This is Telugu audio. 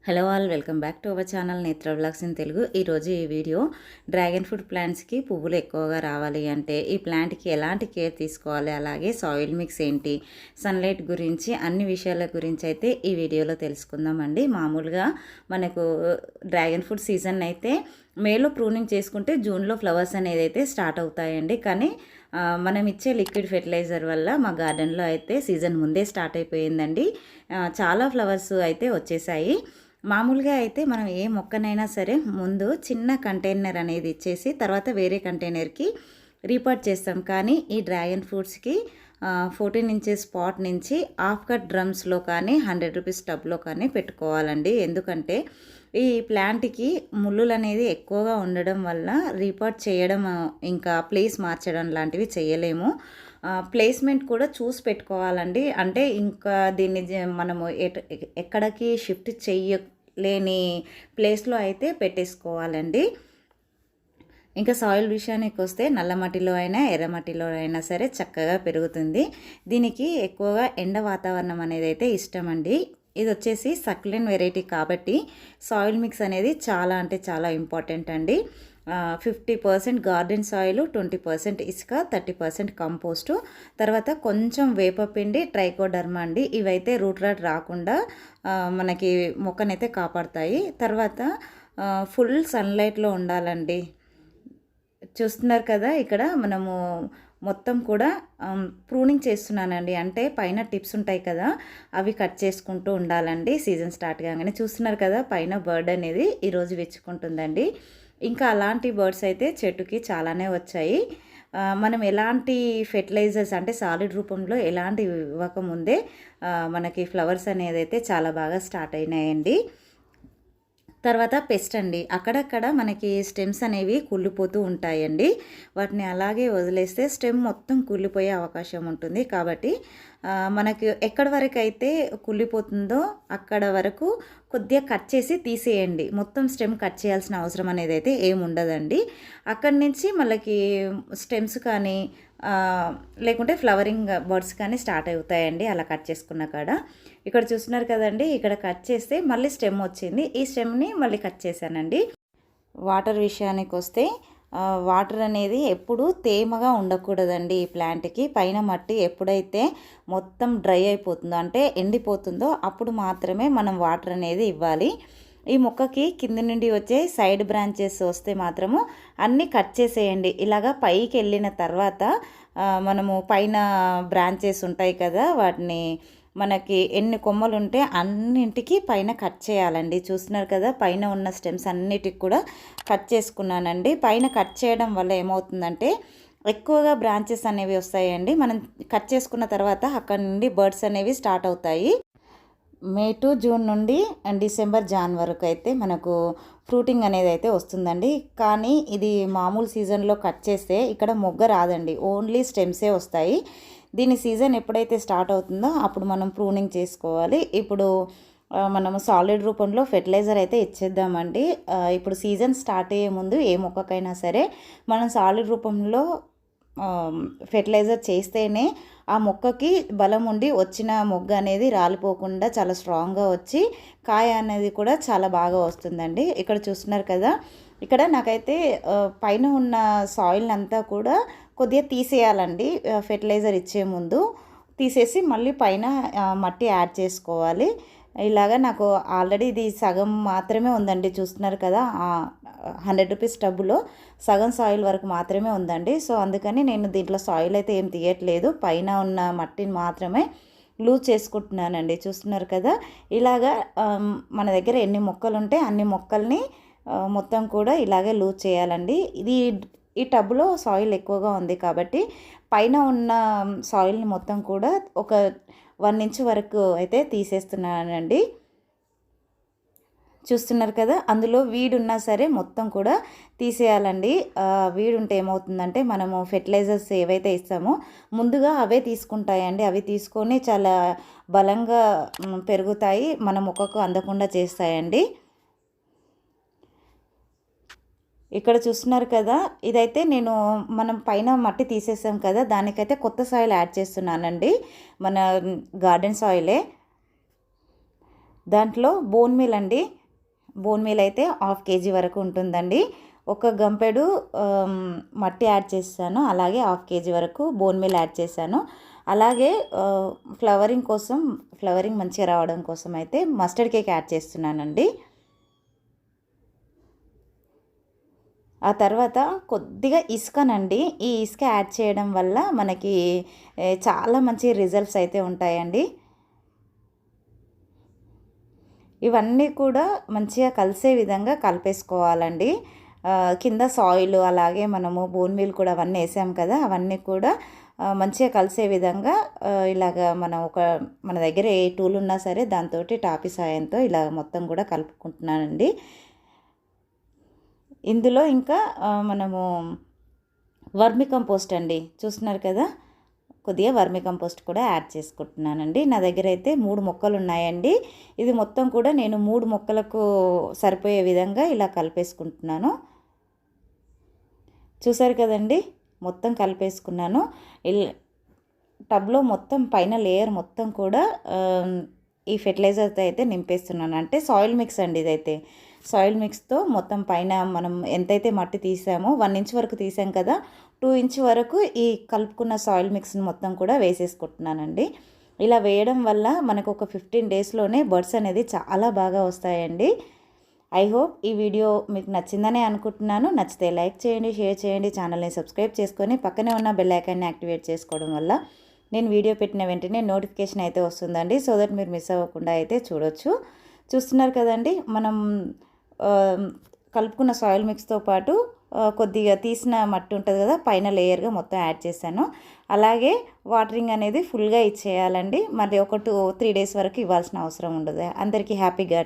Hello all, welcome back to our channel నేత్ర వ్లాగ్స్ ఇన్ తెలుగు. ఈరోజు ఈ వీడియో డ్రాగన్ ఫ్రూట్ ప్లాంట్స్కి పువ్వులు ఎక్కువగా రావాలి అంటే ఈ ప్లాంట్కి ఎలాంటి కేర్ తీసుకోవాలి, అలాగే సాయిల్ మిక్స్ ఏంటి, సన్లైట్ గురించి అన్ని విషయాల గురించి అయితే ఈ వీడియోలో తెలుసుకుందామండి. మామూలుగా మనకు డ్రాగన్ ఫ్రూట్ సీజన్ అయితే మేలో ప్రూనింగ్ చేసుకుంటే జూన్లో ఫ్లవర్స్ అనేది అయితే స్టార్ట్ అవుతాయండి. కానీ మనం ఇచ్చే లిక్విడ్ ఫెర్టిలైజర్ వల్ల మా గార్డెన్లో అయితే సీజన్ ముందే స్టార్ట్ అయిపోయిందండి. చాలా ఫ్లవర్స్ అయితే వచ్చేసాయి. మామూలుగా అయితే మనం ఏ మొక్కనైనా సరే ముందు చిన్న కంటైనర్ అనేది ఇచ్చేసి తర్వాత వేరే కంటైనర్కి రీపాట్ చేస్తాం. కానీ ఈ డ్రాగన్ ఫ్రూట్స్కి 14 ఇంచెస్ పాట్ నుంచి హాఫ్ కట్ డ్రమ్స్లో కానీ 100 రూపీస్ టబ్లో కానీ పెట్టుకోవాలండి. ఎందుకంటే ఈ ప్లాంట్కి ముళ్ళులు అనేది ఎక్కువగా ఉండడం వల్ల రీపాట్ చేయడం ఇంకా ప్లేస్ మార్చడం లాంటివి చేయలేము. ప్లేస్మెంట్ కూడా చూసి పెట్టుకోవాలండి. అంటే ఇంకా దీన్ని మనము ఎక్కడికి షిఫ్ట్ చేయలేని ప్లేస్లో అయితే పెట్టేసుకోవాలండి. ఇంకా సాయిల్ విషయానికి వస్తే నల్ల మట్టిలో అయినా ఎర్ర మట్టిలో అయినా సరే చక్కగా పెరుగుతుంది. దీనికి ఎక్కువగా ఎండ వాతావరణం అనేది అయితే ఇష్టం అండి. ఇది వచ్చేసి సక్యులెంట్ వెరైటీ కాబట్టి సాయిల్ మిక్స్ అనేది చాలా అంటే చాలా ఇంపార్టెంట్ అండి. 50% గార్డెన్ సాయిల్, 20% ఇసుక, 30% కంపోస్టు, తర్వాత కొంచెం వేపపిండి, ట్రైకోడర్మా అండి. ఇవైతే రూట్ రాట్ రాకుండా మనకి మొక్కనైతే కాపాడుతాయి. తర్వాత ఫుల్ సన్లైట్లో ఉండాలండి. చూస్తున్నారు కదా, ఇక్కడ మనము మొత్తం కూడా ప్రూనింగ్ చేస్తున్నానండి. అంటే పైన టిప్స్ ఉంటాయి కదా, అవి కట్ చేసుకుంటూ ఉండాలండి. సీజన్ స్టార్ట్ కాగానే చూస్తున్నారు కదా, పైన బర్డ్ అనేది ఈరోజు విచ్చుకుంటుందండి. ఇంకా అలాంటి బర్డ్స్ అయితే చెట్టుకి చాలానే వచ్చాయి. మనం ఎలాంటి ఫెర్టిలైజర్స్ అంటే సాలిడ్ రూపంలో ఎలాంటి ఇవ్వకముందే మనకి ఫ్లవర్స్ అనేది అయితే చాలా బాగా స్టార్ట్ అయినాయండి. తర్వాత పెస్ట్ అండి, అక్కడక్కడ మనకి స్టెమ్స్ అనేవి కుళ్ళిపోతూ ఉంటాయండి. వాటిని అలాగే వదిలేస్తే స్టెమ్ మొత్తం కుళ్ళిపోయే అవకాశం ఉంటుంది. కాబట్టి మనకి ఎక్కడి వరకు అయితే కుళ్ళిపోతుందో అక్కడ వరకు కొద్దిగా కట్ చేసి తీసేయండి. మొత్తం స్టెమ్ కట్ చేయాల్సిన అవసరం అనేది అయితే ఏముండదండి. అక్కడి నుంచి మనకి స్టెమ్స్ కానీ లేకుంటే ఫ్లవరింగ్ బర్డ్స్ కానీ స్టార్ట్ అవుతాయండి అలా కట్ చేసుకున్న కాడ. ఇక్కడ చూస్తున్నారు కదండి, ఇక్కడ కట్ చేస్తే మళ్ళీ స్టెమ్ వచ్చింది. ఈ స్టెమ్ని మళ్ళీ కట్ చేశానండి. వాటర్ విషయానికి వస్తే వాటర్ అనేది ఎప్పుడు తేమగా ఉండకూడదండి. ఈ ప్లాంట్కి పైన మట్టి ఎప్పుడైతే మొత్తం డ్రై అయిపోతుందో అంటే ఎండిపోతుందో అప్పుడు మాత్రమే మనం వాటర్ అనేది ఇవ్వాలి. ఈ మొక్కకి కింద నుండి వచ్చే సైడ్ బ్రాంచెస్ వస్తే మాత్రము అన్నీ కట్ చేసేయండి. ఇలాగా పైకి వెళ్ళిన తర్వాత మనము పైన బ్రాంచెస్ ఉంటాయి కదా, వాటిని మనకి ఎన్ని కొమ్మలు ఉంటే అన్నింటికి పైన కట్ చేయాలండి. చూస్తున్నారు కదా, పైన ఉన్న స్టెమ్స్ అన్నిటికి కూడా కట్ చేసుకున్నానండి. పైన కట్ చేయడం వల్ల ఏమవుతుందంటే ఎక్కువగా బ్రాంచెస్ అనేవి వస్తాయండి. మనం కట్ చేసుకున్న తర్వాత అక్కడ నుండి బర్డ్స్ అనేవి స్టార్ట్ అవుతాయి. మే టు జూన్ నుండి డిసెంబర్ జాన్ వరకు అయితే మనకు ఫ్రూటింగ్ అనేది అయితే వస్తుందండి. కానీ ఇది మామూలు సీజన్లో కట్ చేస్తే ఇక్కడ మొగ్గ రాదండి, ఓన్లీ స్టెమ్సే వస్తాయి. దీని సీజన్ ఎప్పుడైతే స్టార్ట్ అవుతుందో అప్పుడు మనం ప్రూనింగ్ చేసుకోవాలి. ఇప్పుడు మనము సాలిడ్ రూపంలో ఫెర్టిలైజర్ అయితే ఇచ్చేద్దామండి. ఇప్పుడు సీజన్ స్టార్ట్ అయ్యే ముందు ఏ మొక్కకైనా సరే మనం సాలిడ్ రూపంలో ఫెర్టిలైజర్ చేస్తేనే ఆ మొక్కకి బలం ఉండి వచ్చిన మొగ్గ అనేది రాలిపోకుండా చాలా స్ట్రాంగ్గా వచ్చి కాయ అనేది కూడా చాలా బాగా వస్తుందండి. ఇక్కడ చూస్తున్నారు కదా, ఇక్కడ నాకైతే పైన ఉన్న సాయిల్ అంతా కూడా కొద్దిగా తీసేయాలండి. ఫెర్టిలైజర్ ఇచ్చే ముందు తీసేసి మళ్ళీ పైన మట్టి యాడ్ చేసుకోవాలి. ఇలాగా నాకు ఆల్రెడీ ఇది సగం మాత్రమే ఉందండి. చూస్తున్నారు కదా, 100 రూపీస్ టబ్బులో సగం సాయిల్ వరకు మాత్రమే ఉందండి. సో అందుకని నేను దీంట్లో సాయిల్ అయితే ఏం తీయట్లేదు, పైన ఉన్న మట్టిని మాత్రమే లూజ్ చేసుకుంటున్నానండి. చూస్తున్నారు కదా, ఇలాగా మన దగ్గర ఎన్ని మొక్కలు ఉంటే అన్ని మొక్కల్ని మొత్తం కూడా ఇలాగే లూజ్ చేయాలండి. ఈ టబ్లో సాయిల్ ఎక్కువగా ఉంది కాబట్టి పైన ఉన్న సాయిల్ని మొత్తం కూడా ఒక 1 ఇంచ్ వరకు అయితే తీసేస్తున్నానండి. చూస్తున్నారు కదా, అందులో వీడున్నా సరే మొత్తం కూడా తీసేయాలండి. వీడుంటే ఏమవుతుందంటే మనము ఫెర్టిలైజర్స్ ఏవైతే ఇస్తామో ముందుగా అవే తీసుకుంటాయండి. అవి తీసుకొని చాలా బలంగా పెరుగుతాయి, మన మొక్కకు అందకుండా చేస్తాయండి. ఇక్కడ చూస్తున్నారు కదా, ఇదైతే మనం పైన మట్టి తీసేసాం కదా, దానికైతే కొత్త సాయిల్ యాడ్ చేస్తున్నానండి. మన గార్డెన్ సాయిలే. దాంట్లో బోన్ మీల్ అండి, బోన్ మీల్ అయితే 1/2 kg వరకు ఉంటుందండి. ఒక గంపెడు మట్టి యాడ్ చేశాను, అలాగే 1/2 kg వరకు బోన్ మీల్ యాడ్ చేశాను. అలాగే ఫ్లవరింగ్ మంచిగా రావడం కోసం అయితే మస్టర్డ్ కేక్ యాడ్ చేస్తున్నానండి. ఆ తర్వాత కొద్దిగా ఇసుకనండి, ఈ ఇసుక యాడ్ చేయడం వల్ల మనకి చాలా మంచి రిజల్ట్స్ అయితే ఉంటాయండి. ఇవన్నీ కూడా మంచిగా కలిసే విధంగా కలిపేసుకోవాలండి. కింద సాయిల్ అలాగే మనము బోన్ మీల్ కూడా అవన్నీ వేసాం కదా, అవన్నీ కూడా మంచిగా కలిసే విధంగా ఇలాగ మన దగ్గర ఏ టూల్ ఉన్నా సరే దాంతో టాపీ సాయంతో ఇలా మొత్తం కూడా కలుపుకుంటున్నానండి. ఇందులో ఇంకా మనము వర్మి కంపోస్ట్ అండి, చూస్తున్నారు కదా, కొద్దిగా వర్మి కంపోస్ట్ కూడా యాడ్ చేసుకుంటున్నానండి. నా దగ్గర అయితే 3 మొక్కలు ఉన్నాయండి. ఇది మొత్తం కూడా నేను 3 మొక్కలకు సరిపోయే విధంగా ఇలా కలిపేసుకుంటున్నాను. చూసారు కదండి, మొత్తం కలిపేసుకున్నాను. టబ్లో మొత్తం పైన లేయర్ మొత్తం కూడా ఈ ఫెర్టిలైజర్తో అయితే నింపేస్తున్నాను. అంటే సాయిల్ మిక్స్ అండి, ఇదైతే సాయిల్ మిక్స్తో మొత్తం పైన మనం ఎంతైతే మట్టి తీసామో 1 ఇంచ్ వరకు తీసాం కదా, 2 ఇంచ్ వరకు ఈ కలుపుకున్న సాయిల్ మిక్స్ని మొత్తం కూడా వేసేసుకుంటున్నానండి. ఇలా వేయడం వల్ల మనకు ఒక 15 డేస్లోనే బర్డ్స్ అనేది చాలా బాగా వస్తాయండి. ఐ హోప్ ఈ వీడియో మీకు నచ్చిందనే అనుకుంటున్నాను. నచ్చితే లైక్ చేయండి, షేర్ చేయండి, ఛానల్ని సబ్స్క్రైబ్ చేసుకొని పక్కనే ఉన్న బెల్ ఐకాన్ని యాక్టివేట్ చేసుకోవడం వల్ల నేను వీడియో పెట్టిన వెంటనే నోటిఫికేషన్ అయితే వస్తుందండి. సో దట్ మీరు మిస్ అవ్వకుండా అయితే చూడొచ్చు. చూస్తున్నారు కదండి, మనం కలుపుకున్న సాయిల్ మిక్స్తో పాటు కొద్దిగా తీసిన మట్టి ఉంటుంది కదా, పైన లేయర్గా మొత్తం యాడ్ చేశాను. అలాగే వాటరింగ్ అనేది ఫుల్గా ఇచ్చేయాలండి. మరి ఒక 2-3 డేస్ వరకు ఇవ్వాల్సిన అవసరం ఉండదు. అందరికీ హ్యాపీ గార్డెనింగ్.